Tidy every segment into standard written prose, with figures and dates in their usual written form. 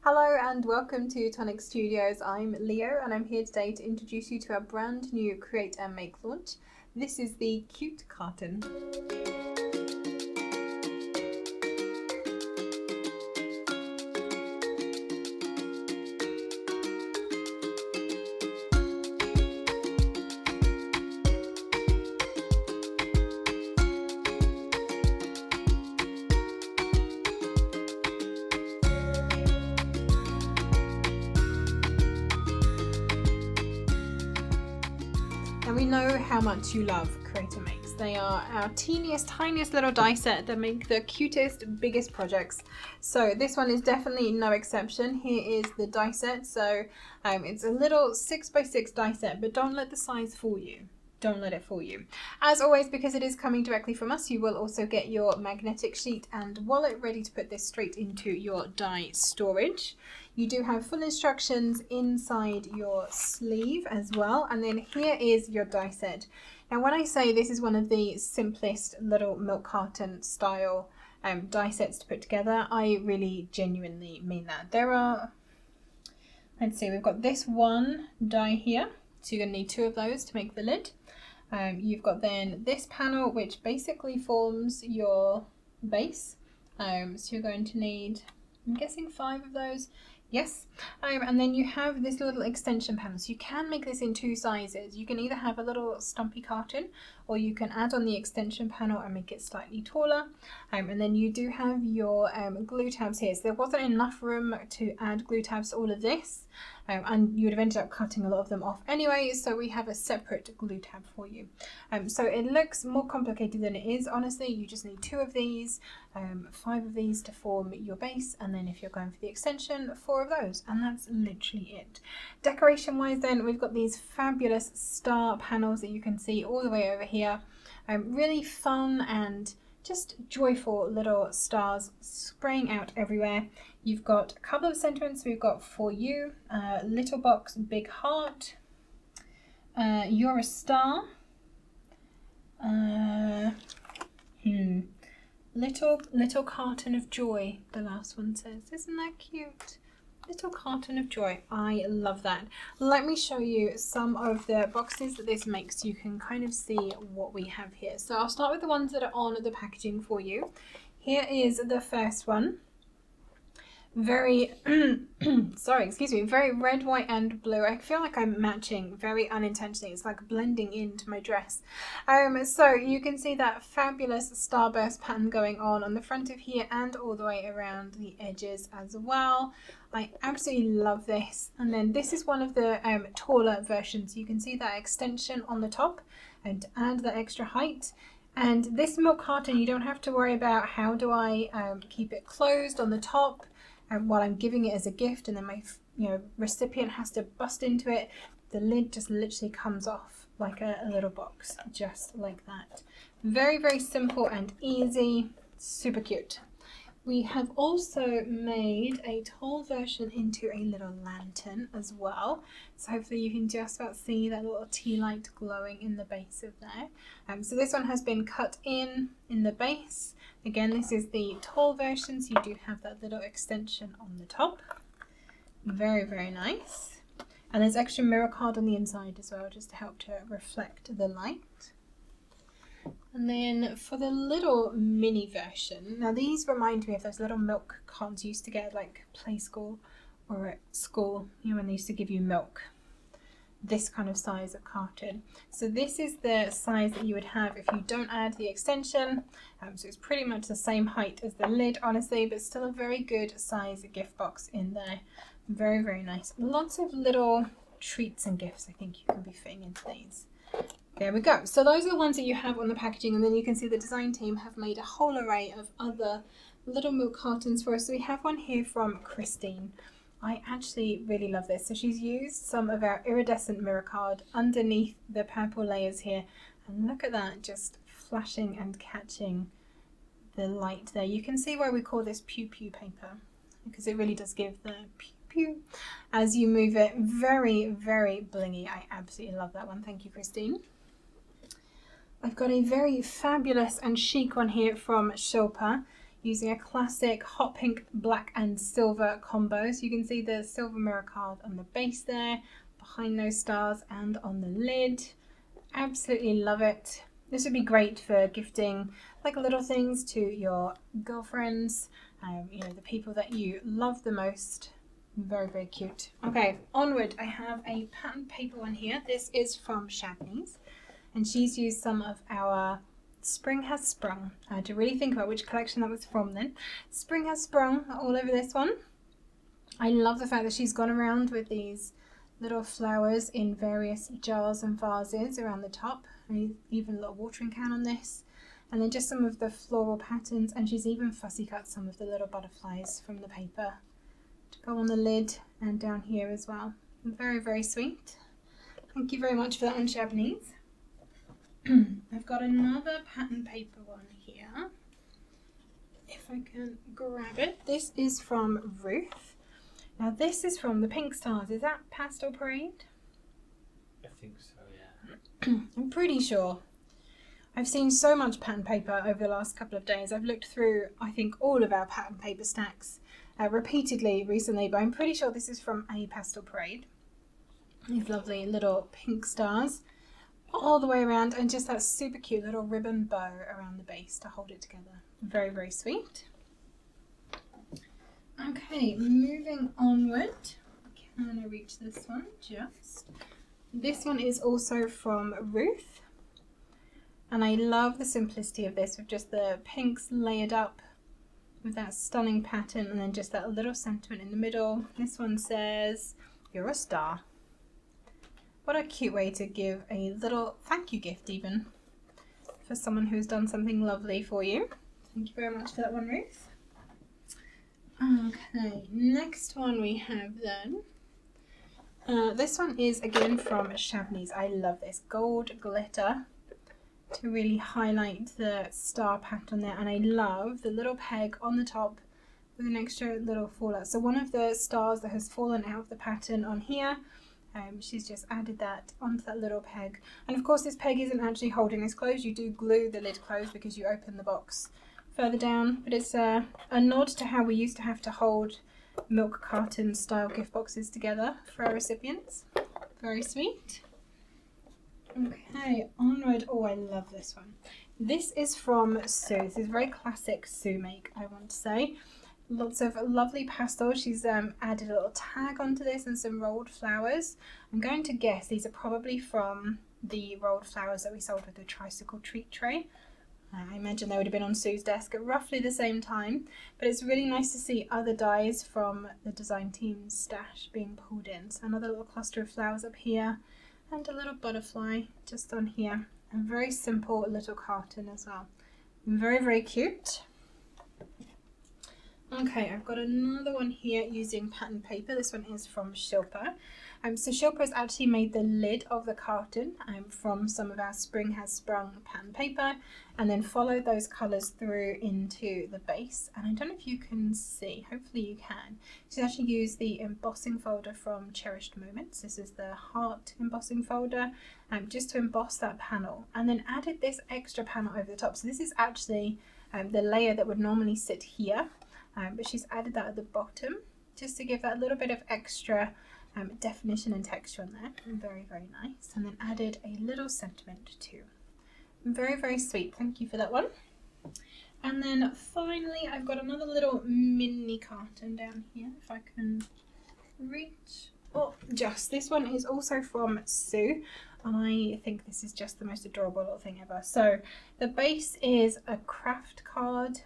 Hello and welcome to Tonic Studios. I'm Leo and I'm here today to introduce you to our brand new Create and Make launch. This is the Cute Carton. And we know how much you love Create and Makes. They are our teeniest, tiniest little die set that make the cutest, biggest projects. So this one is definitely no exception. Here is the die set. So it's a little 6x6 die set, but don't let the size fool you. Don't let it fool you. As always, because it is coming directly from us, you will also get your magnetic sheet and wallet ready to put this straight into your die storage. You do have full instructions inside your sleeve as well. And then here is your die set. Now, when I say this is one of the simplest little milk carton style die sets to put together, I really genuinely mean that. There are, let's see, we've got this one die here. So you're going to need two of those to make the lid. You've got then this panel, which basically forms your base. So you're going to need, I'm guessing 5 of those. Yes. And then you have this little extension panel. So you can make this in 2 sizes. You can either have a little stumpy carton, or you can add on the extension panel and make it slightly taller. And then you do have your glue tabs here. So there wasn't enough room to add glue tabs to all of this. And you would have ended up cutting a lot of them off anyway, so we have a separate glue tab for you. So it looks more complicated than it is. Honestly, you just need 2 of these, 5 of these to form your base, and then if you're going for the extension, 4 of those, and that's literally it. Decoration wise then, we've got these fabulous star panels that you can see all the way over here. Really fun and just joyful little stars spraying out everywhere. You've got a couple of sentiments. We've got for you, little box, big heart, you're a star, little carton of joy, the last one says. Isn't that cute? Little carton of joy. I love that. Let me show you some of the boxes that this makes so you can kind of see what we have here. So I'll start with the ones that are on the packaging for you. Here is the first one. Very very red, white and blue. I feel like I'm matching very unintentionally. It's like blending into my dress. So you can see that fabulous starburst pattern going on the front of here and all the way around the edges as well. I absolutely love this. And then this is one of the taller versions. You can see that extension on the top and to add that extra height. And this milk carton, you don't have to worry about how do I keep it closed on the top while I'm giving it as a gift, and then my recipient has to bust into it. The lid just literally comes off like a little box, just like that. Very, very simple and easy, super cute. We have also made a tall version into a little lantern as well. So hopefully you can just about see that little tea light glowing in the base of there. So this one has been cut in the base. Again, this is the tall version, so you do have that little extension on the top. Very, very nice. And there's extra mirror card on the inside as well, just to help to reflect the light. And then for the little mini version, now these remind me of those little milk cartons you used to get at like play school or at school, when they used to give you milk. This kind of size of carton. So this is the size that you would have if you don't add the extension. So it's pretty much the same height as the lid, honestly, but still a very good size gift box in there. Very, very nice. Lots of little treats and gifts I think you can be fitting into these. There we go. So those are the ones that you have on the packaging, and then you can see the design team have made a whole array of other little milk cartons for us. So we have one here from Christine. I actually really love this. So she's used some of our iridescent mirror card underneath the purple layers here, and look at that, just flashing and catching the light there. You can see why we call this pew pew paper, because it really does give the pew pew as you move it. Very, very blingy. I absolutely love that one. Thank you, Christine. I've got a very fabulous and chic one here from Shilpa. using a classic hot pink, black and silver combo. So you can see the silver mirror card on the base there, behind those stars and on the lid. Absolutely love it. This would be great for gifting like little things to your girlfriends, you know, the people that you love the most. Very, very cute. Okay, onward. I have a pattern paper one here. This is from Shabney's, and she's used some of our Spring Has Sprung. I had to really think about which collection that was from then. Spring Has Sprung all over this one. I love the fact that she's gone around with these little flowers in various jars and vases around the top, and even a little watering can on this, and then just some of the floral patterns, and she's even fussy cut some of the little butterflies from the paper to go on the lid and down here as well. Very, very sweet. Thank you very much for that one, Shabney's. I've got another pattern paper one here, if I can grab it. This is from Ruth. Now this is from the Pink Stars. Is that Pastel Parade? I think so, yeah. I'm pretty sure. I've seen so much pattern paper over the last couple of days. I've looked through, I think, all of our pattern paper stacks repeatedly recently, but I'm pretty sure this is from a Pastel Parade. These lovely little pink stars all the way around, and just that super cute little ribbon bow around the base to hold it together. Very, very sweet. Okay, moving onward. Can I reach this one? Just. This one is also from Ruth, and I love the simplicity of this with just the pinks layered up with that stunning pattern, and then just that little sentiment in the middle. This one says, "You're a star." What a cute way to give a little thank you gift even for someone who's done something lovely for you. Thank you very much for that one, Ruth. Okay, next one we have then. This one is again from Shabney's. I love this gold glitter to really highlight the star pattern there, and I love the little peg on the top with an extra little fallout. So one of the stars that has fallen out of the pattern on here, she's just added that onto that little peg. And of course this peg isn't actually holding this closed. You do glue the lid closed because you open the box further down, but it's a nod to how we used to have to hold milk carton style gift boxes together for our recipients. Very sweet. Okay, onward. Oh, I love this one. This is from Sue. This is very classic Sue make, I want to say. Lots of lovely pastels. She's added a little tag onto this and some rolled flowers. I'm going to guess these are probably from the rolled flowers that we sold with the tricycle treat tray. I imagine they would have been on Sue's desk at roughly the same time, but it's really nice to see other dies from the design team's stash being pulled in. So another little cluster of flowers up here and a little butterfly just on here. A very simple little carton as well. Very, very cute. Okay, I've got another one here using pattern paper. This one is from Shilpa. So Shilpa has actually made the lid of the carton from some of our Spring Has Sprung pattern paper, and then followed those colours through into the base. And I don't know if you can see, hopefully you can. She's actually used the embossing folder from Cherished Moments. This is the heart embossing folder, just to emboss that panel, and then added this extra panel over the top. So this is actually the layer that would normally sit here, but she's added that at the bottom just to give that little bit of extra definition and texture on there. Very, very nice. And then added a little sentiment too. Very, very sweet. Thank you for that one. And then finally, I've got another little mini carton down here, if I can reach. Oh, just this one is also from Sue. I think this is just the most adorable little thing ever. So the base is a craft card,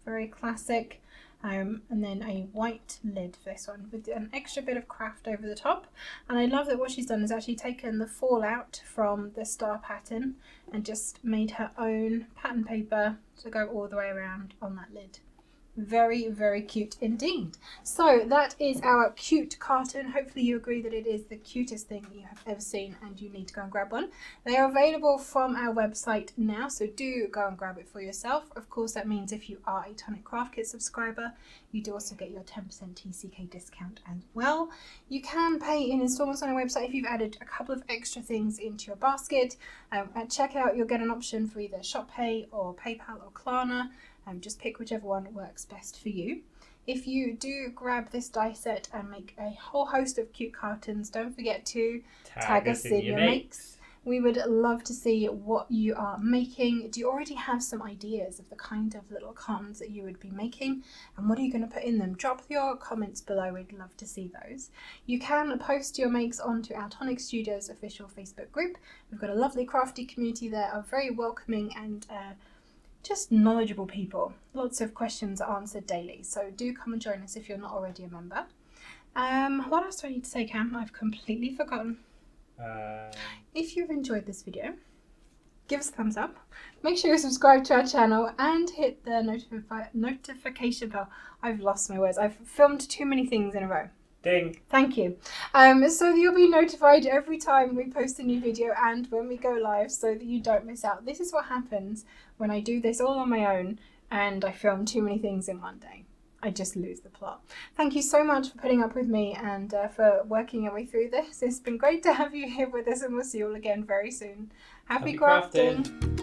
very classic. And then a white lid for this one with an extra bit of craft over the top. And I love that what she's done is actually taken the fallout from the star pattern and just made her own pattern paper to go all the way around on that lid. Very, very cute indeed. So that is our cute carton. Hopefully you agree that it is the cutest thing you have ever seen and you need to go and grab one. They are available from our website now, so do go and grab it for yourself. Of course, that means if you are a Tonic Craft Kit subscriber, you do also get your 10% TCK discount as well. You can pay in installments on our website if you've added a couple of extra things into your basket. At checkout, you'll get an option for either Shop Pay or PayPal or Klarna. Just pick whichever one works best for you. If you do grab this die set and make a whole host of cute cartons, don't forget to tag us in your makes. We would love to see what you are making. Do you already have some ideas of the kind of little cartons that you would be making? And what are you going to put in them? Drop your comments below. We'd love to see those. You can post your makes onto our Tonic Studios official Facebook group. We've got a lovely crafty community there of very welcoming and just knowledgeable people. Lots of questions are answered daily. So do come and join us if you're not already a member. What else do I need to say, Cam? I've completely forgotten. If you've enjoyed this video, give us a thumbs up. Make sure you subscribe to our channel and hit the notification bell. I've lost my words. I've filmed too many things in a row. Ding. Thank you. So that you'll be notified every time we post a new video and when we go live, so that you don't miss out. This is what happens when I do this all on my own and I film too many things in one day. I just lose the plot. Thank you so much for putting up with me and for working your way through this. It's been great to have you here with us, and we'll see you all again very soon. Happy crafting.